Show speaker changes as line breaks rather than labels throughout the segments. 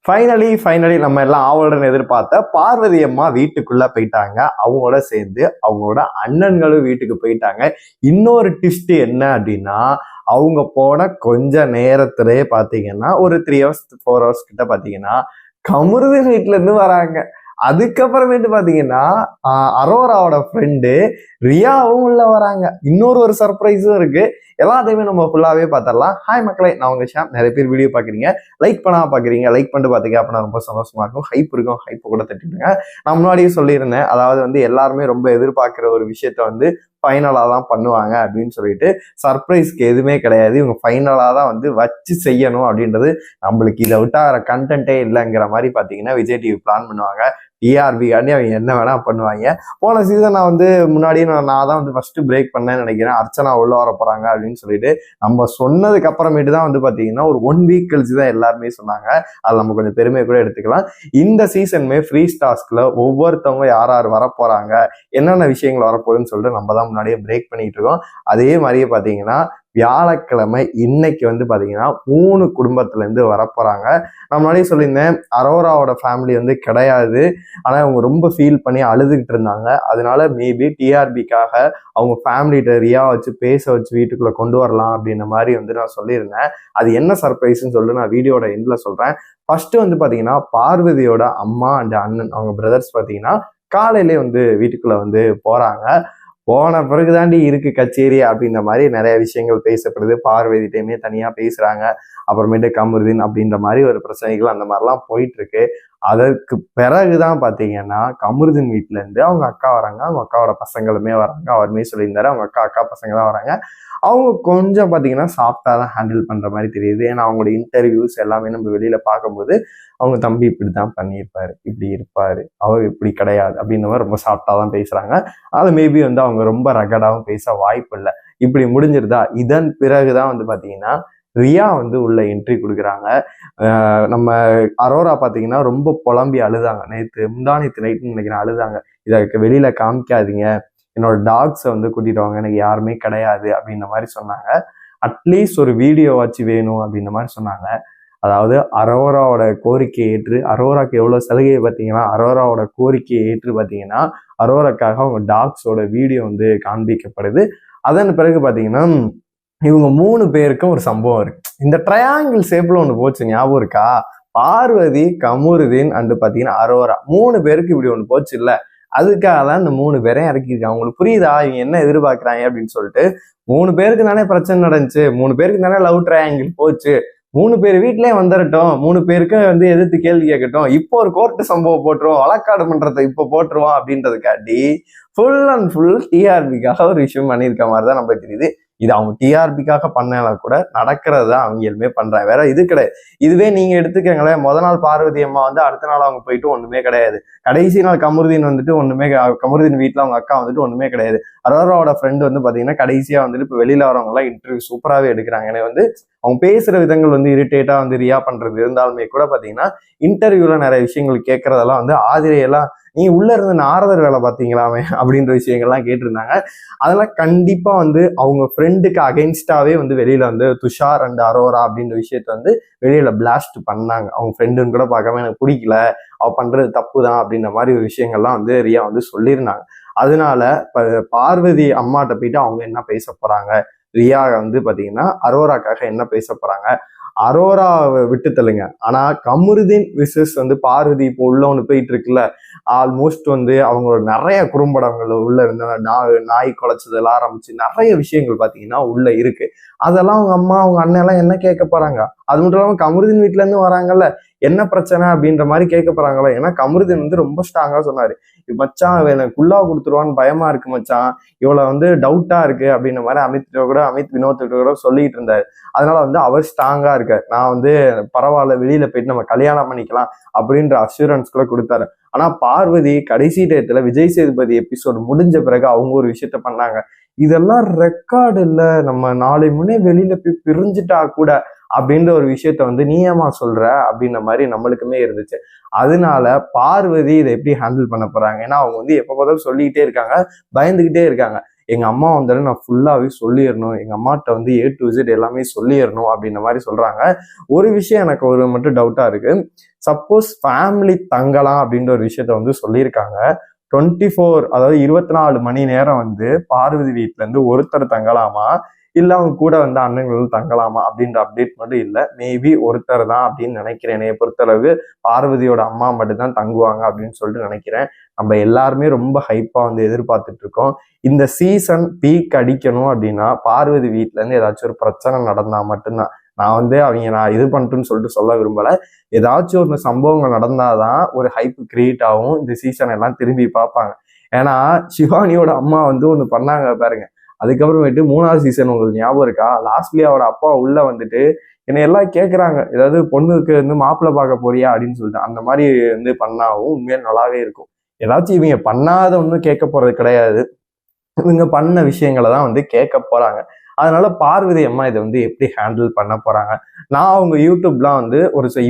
Finally நம்ம எல்லாம் ஆவலுடன் எதிர்பார்த்த பார்வதி அம்மா வீட்டுக்குள்ள போயிட்டாங்க. அவங்களோட சேர்ந்து அவங்களோட அண்ணன்களும் வீட்டுக்கு போயிட்டாங்க. இன்னொரு ட்விஸ்ட் என்ன அப்படின்னா, அவங்க போன கொஞ்ச நேரத்திலே பாத்தீங்கன்னா ஒரு 3 hours 4 hours கிட்ட பாத்தீங்கன்னா கமருதீன் வீட்டுல இருந்து வராங்க. அதுக்கப்புறமேட்டு பாத்தீங்கன்னா அரோராவோட ஃப்ரெண்டு ரியாவும் உள்ள வராங்க. ஒரு சர்ப்ரைஸும் இருக்கு. எல்லாத்தையுமே நம்ம ஃபுல்லாவே பார்த்துடலாம். ஹாய் மக்களே, நான் உங்க ஷாம். நிறைய பேர் வீடியோ பாக்குறீங்க, லைக் பாக்குறீங்க. லைக் பண்ணிட்டு பாத்தீங்க அப்படின்னா ரொம்ப சந்தோஷமா இருக்கும். ஹைப் இருக்கும், ஹைப் கூட தட்டிடுங்க. நான் முன்னாடியே சொல்லியிருந்தேன், அதாவது எல்லாருமே ரொம்ப எதிர்பார்க்கிற ஒரு விஷயத்த ஃபைனலா தான் பண்ணுவாங்க அப்படின்னு சொல்லிட்டு. சர்ப்ரைஸ்க்கு எதுவுமே கிடையாது. இவங்க ஃபைனலா தான் வச்சு செய்யணும் அப்படின்றது. நம்மளுக்கு இதை விட்டா கண்டென்ட்டே இல்லைங்கிற மாதிரி பாத்தீங்கன்னா விஜய் டிவி பிளான் பண்ணுவாங்க. டிஆர்பிகாண்டி அவங்க என்ன வேணா பண்ணுவாங்க. போன சீசன் நான் முன்னாடியே நான் தான் ஃபர்ஸ்ட் பிரேக் பண்ணேன்னு நினைக்கிறேன். அர்ச்சனா உள்ள வர போறாங்க அப்படின்னு சொல்லிட்டு நம்ம சொன்னதுக்கு அப்புறமேட்டு தான் பாத்தீங்கன்னா ஒரு 1 week கழிச்சு தான் எல்லாருமே சொன்னாங்க. அது நம்ம கொஞ்சம் பெருமையை கூட எடுத்துக்கலாம். இந்த சீசனுமே ஃப்ரீ டாஸ்க்ல ஒவ்வொருத்தவங்க யார் வர போறாங்க, என்னென்ன விஷயங்கள் வரப்போகுதுன்னு சொல்லிட்டு நம்ம தான் முன்னாடியே பிரேக் பண்ணிட்டு இருக்கோம். அதே மாதிரியே பாத்தீங்கன்னா வியாழக்கிழமை இன்னைக்கு பாத்தீங்கன்னா 3 குடும்பத்துல இருந்து வரப்போறாங்க. நான் முன்னாடியே சொல்லியிருந்தேன், அரோராவோட ஃபேமிலி கிடையாது. ஆனா அவங்க ரொம்ப ஃபீல் பண்ணி அழுதுகிட்டு இருந்தாங்க. அதனால மேபி டிஆர்பிக்காக அவங்க ஃபேமிலிட்ட ரியா வச்சு பேச வச்சு வீட்டுக்குள்ள கொண்டு வரலாம் அப்படின்ற மாதிரி நான் சொல்லியிருந்தேன். அது என்ன சர்ப்ரைஸ்ன்னு சொல்லிட்டு நான் வீடியோட எண்ட்ல சொல்றேன். ஃபர்ஸ்ட் பாத்தீங்கன்னா பார்வதியோட அம்மா அண்ட் அண்ணன், அவங்க பிரதர்ஸ் பாத்தீங்கன்னா காலையிலே வீட்டுக்குள்ள போறாங்க. போன பிறகுதாண்டி இருக்கு கச்சேரி அப்படின்ற மாதிரி நிறைய விஷயங்கள் பேசப்படுது. பார்வதிட்டையுமே தனியா பேசுறாங்க. அப்புறமேட்டு கமருதீன் அப்படின்ற மாதிரி ஒரு பிரச்சனைகள் அந்த மாதிரிலாம் போயிட்டு இருக்கு. அதற்கு பிறகுதான் பாத்தீங்கன்னா கமருதீன் வீட்டுல இருந்து அவங்க அக்கா வராங்க. அவங்க அக்காவோட பசங்களுமே வராங்க. அவருமே சொல்லியிருந்தாரு அவங்க அக்கா பசங்க தான் வராங்க. அவங்க கொஞ்சம் பாத்தீங்கன்னா சாஃப்டா தான் ஹேண்டில் பண்ற மாதிரி தெரியுது. ஏன்னா அவங்களோட இன்டர்வியூஸ் எல்லாமே நம்ம வெளியில பார்க்கும்போது அவங்க தம்பி இப்படிதான் பண்ணியிருப்பாரு, இப்படி இருப்பாரு, அவர் இப்படி கிடையாது அப்படின்ற மாதிரி ரொம்ப சாஃப்டா தான் பேசுறாங்க. அது மேபி அவங்க ரொம்ப ரகடாவும் பேச வாய்ப்பு இல்லை. இப்படி முடிஞ்சிருதா. இதன் பிறகுதான் பாத்தீங்கன்னா ரியா உள்ள என்ட்ரி கொடுக்குறாங்க. நம்ம அரோரா பாத்தீங்கன்னா ரொம்ப புலம்பி அழுதாங்க. முந்தானேத்து நைட்டுன்னு நினைக்கிறேன் அழுதாங்க. இதை வெளியில காமிக்காதீங்க, என்னோட டாக்ஸை கூட்டிட்டு வாங்க, எனக்கு யாருமே கிடையாது அப்படின்ற மாதிரி சொன்னாங்க. அட்லீஸ்ட் ஒரு வீடியோ வாட்சி வேணும் அப்படின்ற மாதிரி சொன்னாங்க. அதாவது அரோராவோட கோரிக்கையை ஏற்று, அரோராக்கு எவ்வளவு சலுகையை பார்த்தீங்கன்னா, அரோராவோட கோரிக்கையை ஏற்று பார்த்தீங்கன்னா அரோராக்காக அவங்க டாக்ஸோட வீடியோ காண்பிக்கப்படுது. அதன் பிறகு பார்த்தீங்கன்னா இவங்க 3 பேருக்கும் ஒரு சம்பவம் இருக்கு. இந்த ட்ரையாங்கிள் ஷேப்ல ஒன்று போச்சு, ஞாபகம் இருக்கா? பார்வதி, கமருதீன் அண்ட் பாத்தீங்கன்னா அரோரா 3 பேருக்கு இப்படி ஒன்று போச்சு இல்ல. அதுக்காக தான் இந்த 3 பேரையும் இறக்கிருக்காங்க. அவங்களுக்கு புரியுதா இவங்க என்ன எதிர்பார்க்கிறாங்க அப்படின்னு சொல்லிட்டு. 3 பேருக்கு தானே பிரச்சனை நடந்துச்சு, 3 பேருக்கு தானே லவ் ட்ரையாங்கிள் போச்சு. 3 பேர் வீட்லயே வந்துடட்டும், 3 பேருக்கும் எதிர்த்து கேள்வி கேட்கட்டும். இப்போ ஒரு கோர்ட்டு சம்பவம் போட்டுருவோம், வழக்காடு மன்றத்தை இப்போ போட்டுருவோம் அப்படின்றதுக்காண்டி ஃபுல் அண்ட் ஃபுல் டிஆர்பிக்காக ஒரு விஷயம் பண்ணியிருக்க மாதிரி தான் நம்ம தெரியுது. இது அவங்க டிஆர்பிக்காக பண்ணலாம் கூட நடக்கிறது தான் அவங்களுமே பண்றாங்க, வேற இது கிடையாது. இதுவே நீங்க எடுத்துக்கங்களேன், முதல் நாள் பார்வதி அம்மா அடுத்த நாள் அவங்க போயிட்டு ஒண்ணுமே கிடையாது. கடைசி நாள் கமருதீன் ஒண்ணுமே, கமருதீன் வீட்டுல அவங்க அக்கா ஒண்ணுமே கிடையாது. அரோராவோட ஃப்ரெண்டு பாத்தீங்கன்னா கடைசியா இப்ப வெளியில வரவங்க எல்லாம் இன்டர்வியூ சூப்பராகவே எடுக்கிறாங்க. ஏன்னா அவங்க பேசுற விதங்கள் இரிட்டேட்டா ரியா பண்றது இருந்தாலுமே கூட பாத்தீங்கன்னா இன்டர்வியூல நிறைய விஷயங்கள் கேட்கறதெல்லாம் ஆதிரையெல்லாம் நீ உள்ள இருந்து நாரதர் வேலை பார்த்தீங்களாமே அப்படின்ற விஷயங்கள்லாம் கேட்டிருந்தாங்க. அதெல்லாம் கண்டிப்பா அவங்க ஃப்ரெண்டுக்கு அகைன்ஸ்டாவே வெளியில துஷார் அண்ட் அரோரா அப்படின்ற விஷயத்த வெளியில பிளாஸ்ட் பண்ணாங்க. அவங்க ஃப்ரெண்டுன்னு கூட பார்க்காம எனக்கு பிடிக்கல, அவ பண்றது தப்பு தான் அப்படின்ற மாதிரி ஒரு விஷயங்கள்லாம் ரியா சொல்லியிருந்தாங்க. அதனால பார்வதி அம்மாட்ட போயிட்டு அவங்க என்ன பேச போறாங்க, ரியா பாத்தீங்கன்னா அரோராக்காக என்ன பேச போறாங்க, அரோரா விட்டு தள்ளுங்க. ஆனா கமருதீன் விசஸ் பார்வதி இப்போ உள்ள போயிட்டு இருக்குல்ல, ஆல்மோஸ்ட் அவங்களோட நிறைய குறும்படங்கள் உள்ள இருந்த நாய் குலைச்சதெல்லாம் ஆரம்பிச்சு நிறைய விஷயங்கள் பாத்தீங்கன்னா உள்ள இருக்கு. அதெல்லாம் அவங்க அம்மா அவங்க அண்ணன் எல்லாம் என்ன கேட்க போறாங்க. அது மட்டும் இல்லாம கமருதீன் வீட்டுல இருந்து வராங்கல்ல, என்ன பிரச்சனை அப்படின்ற மாதிரி கேட்க போறாங்களோ. ஏன்னா கமருதீன் ரொம்ப ஸ்ட்ராங்கா சொன்னாரு, மச்சான் எனக்கு குல்லா கொடுத்துருவான்னு பயமா இருக்கு மச்சான், இவ்வளவு டவுட்டா இருக்கு அப்படின்ற மாதிரி அமித் வினோத் கூட சொல்லிட்டு இருந்தாரு. அதனால அவர் ஸ்ட்ராங்கா இருக்காரு. நான் பரவாயில்ல, வெளியில போயிட்டு நம்ம கல்யாணம் பண்ணிக்கலாம் அப்படின்ற அஷூரன்ஸ் கூட கொடுத்தாரு. ஆனா பார்வதி கடைசி டயத்துல விஜய் சேதுபதி எபிசோடு முடிஞ்ச பிறகு அவங்க ஒரு விஷயத்த பண்ணாங்க. இதெல்லாம் ரெக்கார்டு இல்ல, நம்ம நாளை முன்னே வெளியில போய் பிரிஞ்சுட்டா கூட அப்படின்ற ஒரு விஷயத்த நீ ஏமா சொல்ற அப்படின்ற மாதிரி நம்மளுக்குமே இருந்துச்சு. அதனால பார்வதி இதை எப்படி ஹேண்டில் பண்ண போறாங்க? ஏன்னா அவங்க எப்ப பார்த்தாலும் சொல்லிக்கிட்டே இருக்காங்க, பயந்துகிட்டே இருக்காங்க. எங்க அம்மா வந்தாலும் நான் ஃபுல்லாவே சொல்லிடணும், எங்க அம்மாட்ட வந்து A to Z எல்லாமே சொல்லிடணும் அப்படின்ற மாதிரி சொல்றாங்க. ஒரு விஷயம் எனக்கு ஒரு மட்டும் டவுட்டா இருக்கு. சப்போஸ் ஃபேமிலி தங்கலாம் அப்படின்ற ஒரு விஷயத்த வந்து சொல்லியிருக்காங்க. 24 அதாவது 24 மணி நேரம் வந்து பார்வதி வீட்டுல இருந்து ஒருத்தர் தங்கலாமா, இல்ல அவங்க கூட வந்து அண்ணன்களும் தங்கலாமா அப்படின்ற அப்டேட் மட்டும் இல்ல. மேபி ஒருத்தர் தான் அப்படின்னு நினைக்கிறேன். என்னைய பொறுத்தளவு பார்வதியோட அம்மா மட்டும் தான் தங்குவாங்க அப்படின்னு சொல்லிட்டு நினைக்கிறேன். நம்ம எல்லாருமே ரொம்ப ஹைப்பா வந்து எதிர்பார்த்துட்டு இருக்கோம். இந்த சீசன் பீக் அடிக்கணும் அப்படின்னா பார்வதி வீட்டுல இருந்து ஏதாச்சும் ஒரு பிரச்சனை நடந்தா மட்டும்தான். நான் வந்து நான் இது பண்ணிட்டுன்னு சொல்லிட்டு சொல்ல விரும்பல. ஏதாச்சும் ஒரு சம்பவங்கள் நடந்தாதான் ஒரு ஹைப் கிரியேட் ஆகும். இந்த சீசன் எல்லாம் திரும்பி பார்ப்பாங்க. ஏன்னா சிவானியோட அம்மா வந்து ஒண்ணு பண்ணாங்க பாருங்க. அதுக்கப்புறமேட்டு 3வது சீசன் உங்களுக்கு ஞாபகம் இருக்கா? லாஸ்ட்லயே அவரோட அப்பா உள்ள வந்துட்டு என்னை எல்லாம் கேட்கறாங்க, ஏதாவது பொண்ணுக்கு வந்து மாப்பிள்ளை பார்க்க போறியா அப்படின்னு சொல்லிட்டு. அந்த மாதிரி வந்து பண்ணாவும் உண்மையா நல்லாவே இருக்கும். ஏதாச்சும் இவங்க பண்ணாத ஒன்றும் கேட்க போறது கிடையாது. இவங்க பண்ண விஷயங்களை தான் வந்து கேட்க போறாங்க. அதனால பார்வதி அம்மா இதை வந்து எப்படி ஹேண்டில் பண்ண போறாங்க. நான் அவங்க யூடியூப்லாம் வந்து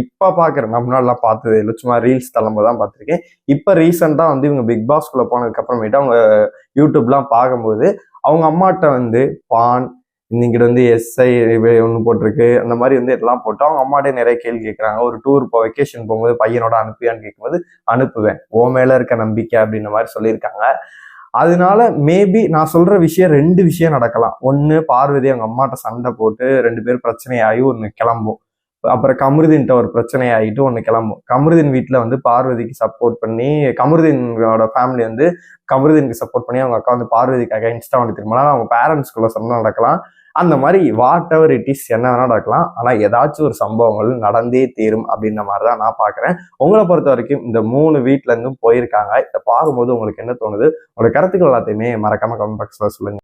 இப்ப பாக்குறேன், நான் முன்னாடிலாம் பார்த்தது இல்லை, சும்மா ரீல்ஸ் தள்ளும்போது தான் பார்த்துருக்கேன். இப்ப ரீசெண்டா வந்து இவங்க பிக் பாஸ்குள்ள போனதுக்கு அப்புறமேட்டு அவங்க யூடியூப்லாம் பார்க்கும்போது அவங்க அம்மாட்ட வந்து பான் இன்னைக்கு வந்து எஸ்ஐ ஒன்று போட்டிருக்கு, அந்த மாதிரி வந்து எல்லாம் போட்டு அவங்க அம்மாட்டே நிறைய கேள்வி கேட்குறாங்க. ஒரு டூர் வெக்கேஷன் போகும்போது பையனோட அனுப்பியான்னு கேட்கும்போது அனுப்புவேன், ஓ மேல இருக்க நம்பிக்கை அப்படின்ற மாதிரி சொல்லியிருக்காங்க. அதனால மேபி நான் சொல்ற விஷயம் 2 விஷயம் நடக்கலாம். ஒண்ணு பார்வதி அவங்க அம்மாட்ட சண்டை போட்டு 2 பேரும் பிரச்சனையாகி ஒண்ணு கிளம்பும். அப்புறம் கமருதீன்ட்ட ஒரு பிரச்சனை ஆகிட்டு ஒண்ணு கிளம்பும். கமருதீன் வீட்டுல வந்து பார்வதிக்கு சப்போர்ட் பண்ணி, கமருதீனோட ஃபேமிலி வந்து கமருதீனுக்கு சப்போர்ட் பண்ணி அவங்க அக்கா வந்து பார்வதிக்கு அகைன்ஸ்டா வந்து திரும்பலாம். அவங்க பேரண்ட்ஸ்குள்ள சண்டை நடக்கலாம். அந்த மாதிரி வாட் எவர் இட் இஸ், என்ன வேணா நடக்கலாம். ஆனா ஏதாச்சும் ஒரு சம்பவங்கள் நடந்தே தீரும் அப்படின்ற மாதிரிதான் நான் பாக்குறேன். உங்களை பொறுத்த வரைக்கும் இந்த 3 வீட்டுல இருந்தும் போயிருக்காங்க. இதை பார்க்கும்போது உங்களுக்கு என்ன தோணுது? உங்களோட கருத்துக்கள் எல்லாத்தையுமே மறக்காம கமெண்ட் பாக்ஸ்ல சொல்லுங்க.